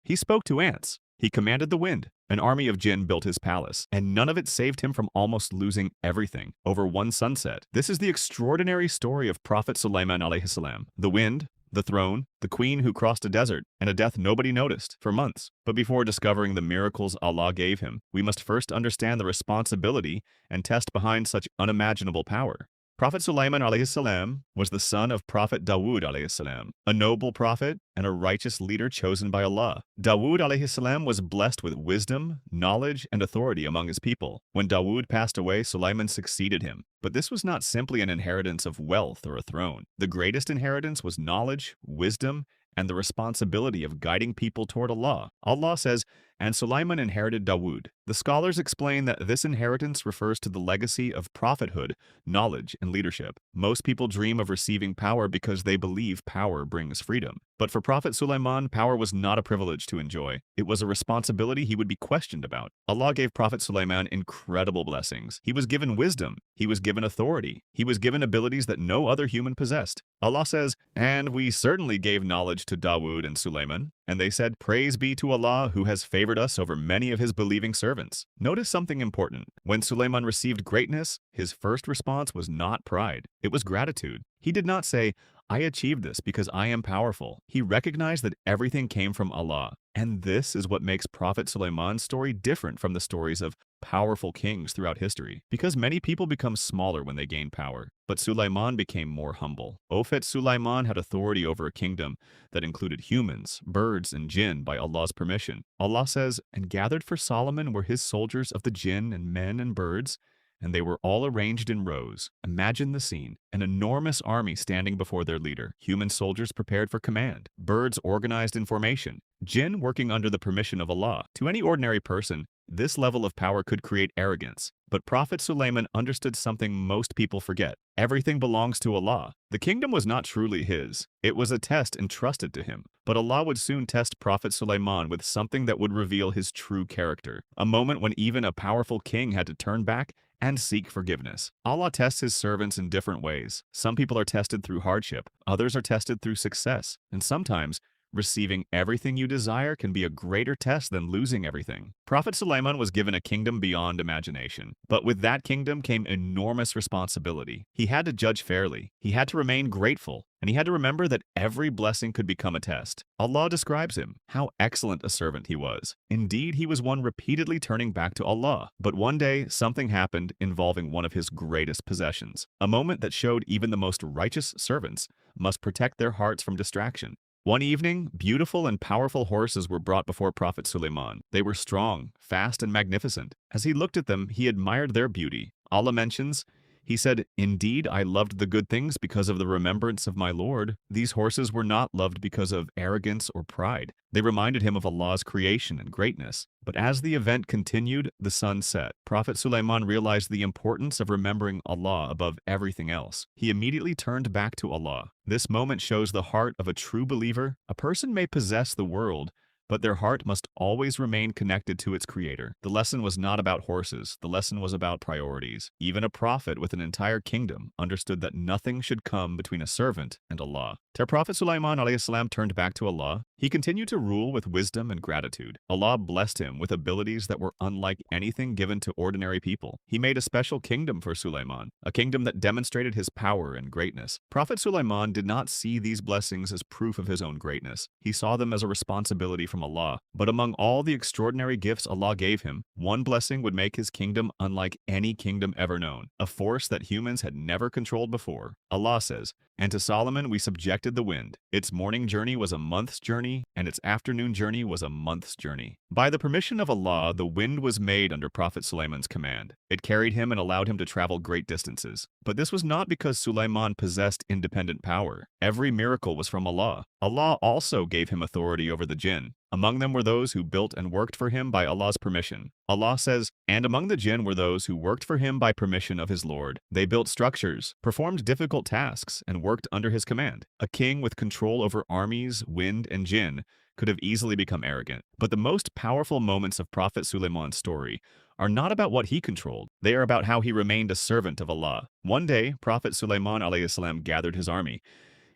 He spoke to ants. He commanded the wind. An army of jinn built his palace, and none of it saved him from almost losing everything over one sunset. This is the extraordinary story of Prophet Sulayman alayhi salam. The wind, the throne, the queen who crossed a desert, and a death nobody noticed for months. But before discovering the miracles Allah gave him, we must first understand the responsibility and test behind such unimaginable power. Prophet Sulayman alayhi salam was the son of Prophet Dawood alayhi salam, a noble prophet and a righteous leader chosen by Allah. Dawood alayhi salam was blessed with wisdom, knowledge, and authority among his people. When Dawood passed away, Sulayman succeeded him. But this was not simply an inheritance of wealth or a throne. The greatest inheritance was knowledge, wisdom, and the responsibility of guiding people toward Allah. Allah says, "And Sulayman inherited Dawood." The scholars explain that this inheritance refers to the legacy of prophethood, knowledge, and leadership. Most people dream of receiving power because they believe power brings freedom. But for Prophet Sulayman, power was not a privilege to enjoy. It was a responsibility he would be questioned about. Allah gave Prophet Sulayman incredible blessings. He was given wisdom. He was given authority. He was given abilities that no other human possessed. Allah says, "And we certainly gave knowledge to Dawood and Sulayman. And they said, 'Praise be to Allah who has favored us over many of his believing servants.'" Notice something important. When Sulayman received greatness, his first response was not pride. It was gratitude. He did not say, "I achieved this because I am powerful." He recognized that everything came from Allah. And this is what makes Prophet Sulayman's story different from the stories of powerful kings throughout history. Because many people become smaller when they gain power, but Sulayman became more humble. Prophet Sulayman had authority over a kingdom that included humans, birds, and jinn by Allah's permission. Allah says, "And gathered for Solomon were his soldiers of the jinn and men and birds, and they were all arranged in rows." Imagine the scene. An enormous army standing before their leader. Human soldiers prepared for command. Birds organized in formation. Jinn working under the permission of Allah. To any ordinary person, this level of power could create arrogance. But Prophet Sulayman understood something most people forget. Everything belongs to Allah. The kingdom was not truly his. It was a test entrusted to him. But Allah would soon test Prophet Sulayman with something that would reveal his true character. A moment when even a powerful king had to turn back and seek forgiveness. Allah tests his servants in different ways. Some people are tested through hardship, others are tested through success, and sometimes receiving everything you desire can be a greater test than losing everything. Prophet Sulayman was given a kingdom beyond imagination, but with that kingdom came enormous responsibility. He had to judge fairly, he had to remain grateful, and he had to remember that every blessing could become a test. Allah describes him, how excellent a servant he was. Indeed, he was one repeatedly turning back to Allah. But one day, something happened involving one of his greatest possessions. A moment that showed even the most righteous servants must protect their hearts from distraction. One evening, beautiful and powerful horses were brought before Prophet Sulayman. They were strong, fast, and magnificent. As he looked at them, he admired their beauty. Allah mentions, he said, "Indeed, I loved the good things because of the remembrance of my Lord." These horses were not loved because of arrogance or pride. They reminded him of Allah's creation and greatness. But as the event continued, the sun set. Prophet Sulayman realized the importance of remembering Allah above everything else. He immediately turned back to Allah. This moment shows the heart of a true believer. A person may possess the world, but their heart must always remain connected to its creator. The lesson was not about horses. The lesson was about priorities. Even a prophet with an entire kingdom understood that nothing should come between a servant and Allah. Till Prophet Sulayman alayhi salam turned back to Allah, he continued to rule with wisdom and gratitude. Allah blessed him with abilities that were unlike anything given to ordinary people. He made a special kingdom for Sulayman, a kingdom that demonstrated his power and greatness. Prophet Sulayman did not see these blessings as proof of his own greatness. He saw them as a responsibility from Allah. But among all the extraordinary gifts Allah gave him, one blessing would make his kingdom unlike any kingdom ever known, a force that humans had never controlled before. Allah says, "And to Solomon we subjected the wind. Its morning journey was a month's journey, and its afternoon journey was a month's journey." By the permission of Allah, the wind was made under Prophet Sulayman's command. It carried him and allowed him to travel great distances. But this was not because Sulayman possessed independent power. Every miracle was from Allah. Allah also gave him authority over the jinn. Among them were those who built and worked for him by Allah's permission. Allah says, "And among the jinn were those who worked for him by permission of his Lord. They built structures, performed difficult tasks, and worked under his command." A king with control over armies, wind, and jinn could have easily become arrogant. But the most powerful moments of Prophet Sulayman's story are not about what he controlled. They are about how he remained a servant of Allah. One day, Prophet Sulayman alayhi salam gathered his army.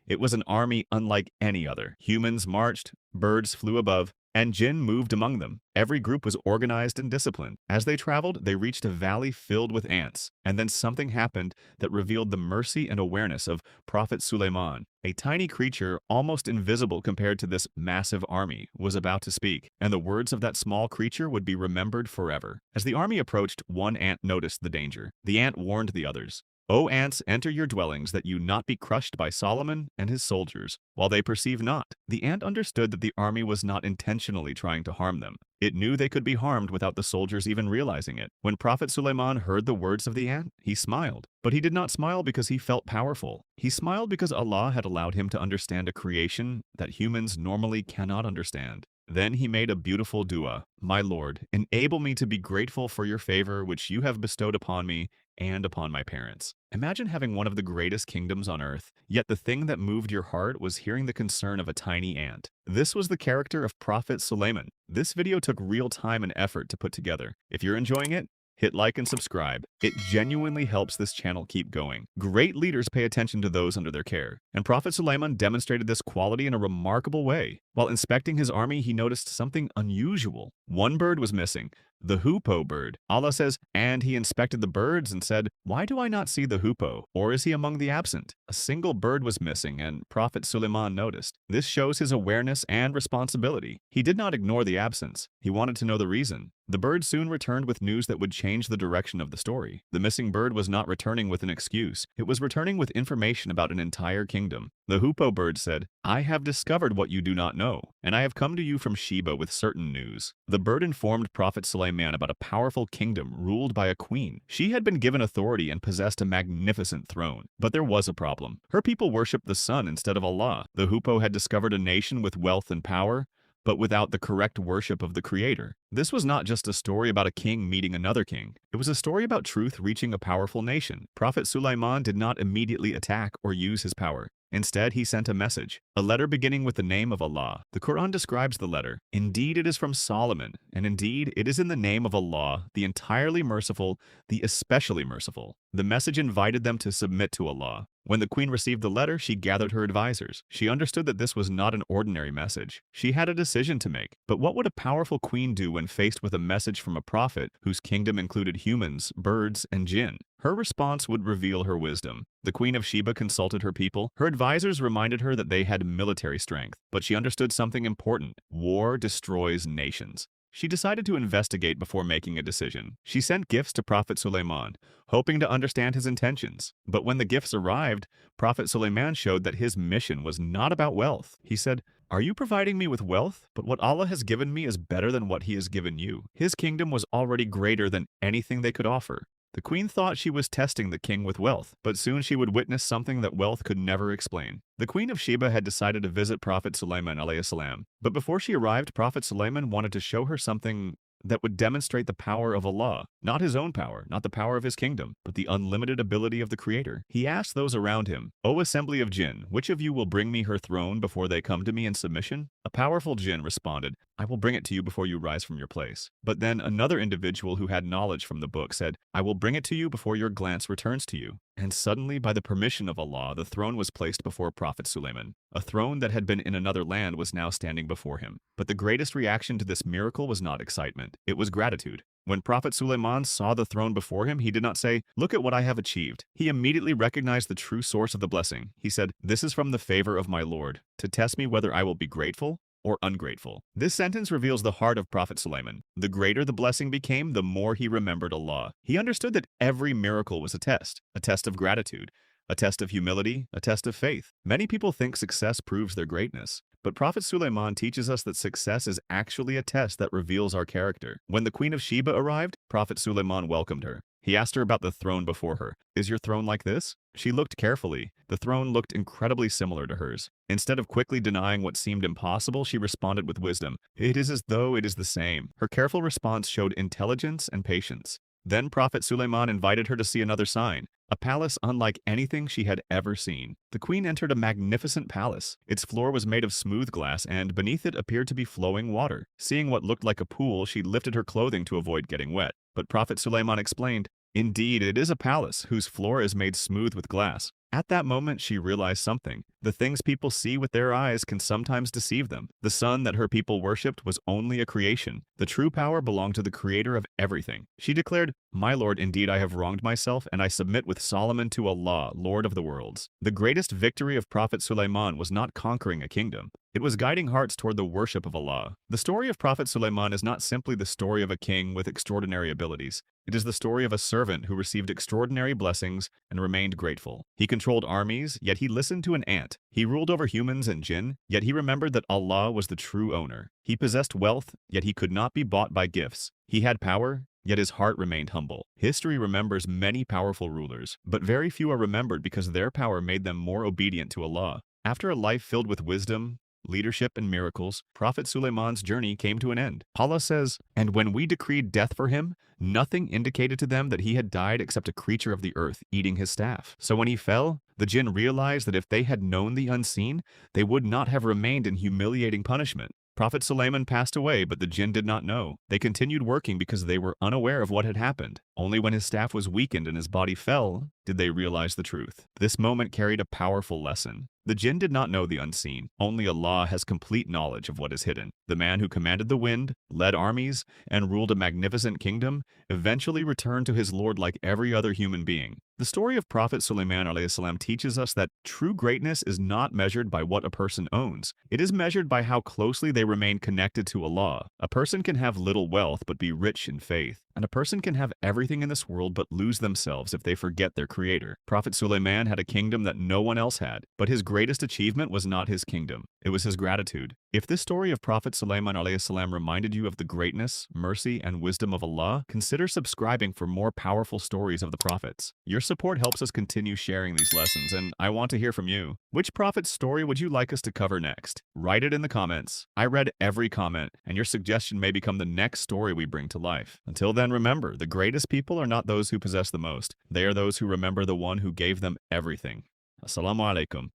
It was an army unlike any other. Humans marched, birds flew above, and Jinn moved among them. Every group was organized and disciplined. As they traveled, they reached a valley filled with ants, and then something happened that revealed the mercy and awareness of Prophet Sulayman. A tiny creature, almost invisible compared to this massive army, was about to speak, and the words of that small creature would be remembered forever. As the army approached, one ant noticed the danger. The ant warned the others. O ants, enter your dwellings, that you not be crushed by Solomon and his soldiers, while they perceive not. The ant understood that the army was not intentionally trying to harm them. It knew they could be harmed without the soldiers even realizing it. When Prophet Sulayman heard the words of the ant, he smiled. But he did not smile because he felt powerful. He smiled because Allah had allowed him to understand a creation that humans normally cannot understand. Then he made a beautiful dua. My Lord, enable me to be grateful for your favor which you have bestowed upon me and upon my parents. Imagine having one of the greatest kingdoms on earth, yet the thing that moved your heart was hearing the concern of a tiny ant. This was the character of Prophet Sulayman. This video took real time and effort to put together. If you're enjoying it, hit like and subscribe. It genuinely helps this channel keep going. Great leaders pay attention to those under their care, and Prophet Sulayman demonstrated this quality in a remarkable way. While inspecting his army, he noticed something unusual. One bird was missing, the hoopoe bird. Allah says, and he inspected the birds and said, why do I not see the hoopoe? Or is he among the absent? A single bird was missing, and Prophet Sulayman noticed. This shows his awareness and responsibility. He did not ignore the absence. He wanted to know the reason. The bird soon returned with news that would change the direction of the story. The missing bird was not returning with an excuse. It was returning with information about an entire kingdom. The hoopoe bird said, I have discovered what you do not know, and I have come to you from Sheba with certain news. The bird informed Prophet Sulayman about a powerful kingdom ruled by a queen. She had been given authority and possessed a magnificent throne. But there was a problem. Her people worshipped the sun instead of Allah. The hoopoe had discovered a nation with wealth and power, but without the correct worship of the Creator. This was not just a story about a king meeting another king. It was a story about truth reaching a powerful nation. Prophet Sulayman did not immediately attack or use his power. Instead, he sent a message, a letter beginning with the name of Allah. The Quran describes the letter. Indeed, it is from Solomon, and indeed, it is in the name of Allah, the entirely merciful, the especially merciful. The message invited them to submit to Allah. When the queen received the letter, she gathered her advisors. She understood that this was not an ordinary message. She had a decision to make. But what would a powerful queen do when faced with a message from a prophet whose kingdom included humans, birds, and jinn? Her response would reveal her wisdom. The Queen of Sheba consulted her people. Her advisors reminded her that they had military strength, but she understood something important. War destroys nations. She decided to investigate before making a decision. She sent gifts to Prophet Sulayman, hoping to understand his intentions. But when the gifts arrived, Prophet Sulayman showed that his mission was not about wealth. He said, are you providing me with wealth? But what Allah has given me is better than what he has given you. His kingdom was already greater than anything they could offer. The queen thought she was testing the king with wealth, but soon she would witness something that wealth could never explain. The Queen of Sheba had decided to visit Prophet Sulayman ﷺ, but before she arrived, Prophet Sulayman wanted to show her something that would demonstrate the power of Allah, not his own power, not the power of his kingdom, but the unlimited ability of the Creator. He asked those around him, O assembly of jinn, which of you will bring me her throne before they come to me in submission? A powerful jinn responded, I will bring it to you before you rise from your place. But then another individual who had knowledge from the book said, I will bring it to you before your glance returns to you. And suddenly, by the permission of Allah, the throne was placed before Prophet Sulayman. A throne that had been in another land was now standing before him. But the greatest reaction to this miracle was not excitement. It was gratitude. When Prophet Sulayman saw the throne before him, he did not say, look at what I have achieved. He immediately recognized the true source of the blessing. He said, this is from the favor of my Lord, to test me whether I will be grateful or ungrateful. This sentence reveals the heart of Prophet Sulayman. The greater the blessing became, the more he remembered Allah. He understood that every miracle was a test of gratitude, a test of humility, a test of faith. Many people think success proves their greatness, but Prophet Sulayman teaches us that success is actually a test that reveals our character. When the Queen of Sheba arrived, Prophet Sulayman welcomed her. He asked her about the throne before her. Is your throne like this? She looked carefully. The throne looked incredibly similar to hers. Instead of quickly denying what seemed impossible, she responded with wisdom. It is as though it is the same. Her careful response showed intelligence and patience. Then Prophet Sulayman invited her to see another sign, a palace unlike anything she had ever seen. The queen entered a magnificent palace. Its floor was made of smooth glass, and beneath it appeared to be flowing water. Seeing what looked like a pool, she lifted her clothing to avoid getting wet. But Prophet Sulayman explained, indeed, it is a palace whose floor is made smooth with glass. At that moment, she realized something. The things people see with their eyes can sometimes deceive them. The sun that her people worshipped was only a creation. The true power belonged to the creator of everything. She declared, "My Lord, indeed I have wronged myself, and I submit with Solomon to Allah, Lord of the worlds." The greatest victory of Prophet Sulayman was not conquering a kingdom. It was guiding hearts toward the worship of Allah. The story of Prophet Sulayman is not simply the story of a king with extraordinary abilities. It is the story of a servant who received extraordinary blessings and remained grateful. He controlled armies, yet he listened to an ant. He ruled over humans and jinn, yet he remembered that Allah was the true owner. He possessed wealth, yet he could not be bought by gifts. He had power, yet his heart remained humble. History remembers many powerful rulers, but very few are remembered because their power made them more obedient to Allah. After a life filled with wisdom, leadership, and miracles, Prophet Sulayman's journey came to an end. Allah says, "And when we decreed death for him, nothing indicated to them that he had died except a creature of the earth eating his staff. So when he fell, the jinn realized that if they had known the unseen, they would not have remained in humiliating punishment. Prophet Sulayman passed away, but the jinn did not know. They continued working because they were unaware of what had happened. Only when his staff was weakened and his body fell did they realize the truth. This moment carried a powerful lesson. The jinn did not know the unseen. Only Allah has complete knowledge of what is hidden. The man who commanded the wind, led armies, and ruled a magnificent kingdom eventually returned to his Lord like every other human being. The story of Prophet Sulayman alayhi salam teaches us that true greatness is not measured by what a person owns. It is measured by how closely they remain connected to Allah. A person can have little wealth but be rich in faith. And a person can have everything in this world but lose themselves if they forget their creator. Prophet Sulayman had a kingdom that no one else had, but his greatest achievement was not his kingdom. It was his gratitude. If this story of Prophet Sulayman alayhi salam reminded you of the greatness, mercy, and wisdom of Allah, consider subscribing for more powerful stories of the prophets. Your support helps us continue sharing these lessons, and I want to hear from you. Which prophet's story would you like us to cover next? Write it in the comments. I read every comment, and your suggestion may become the next story we bring to life. Until then, remember, the greatest people are not those who possess the most. They are those who remember the one who gave them everything. Assalamu alaikum.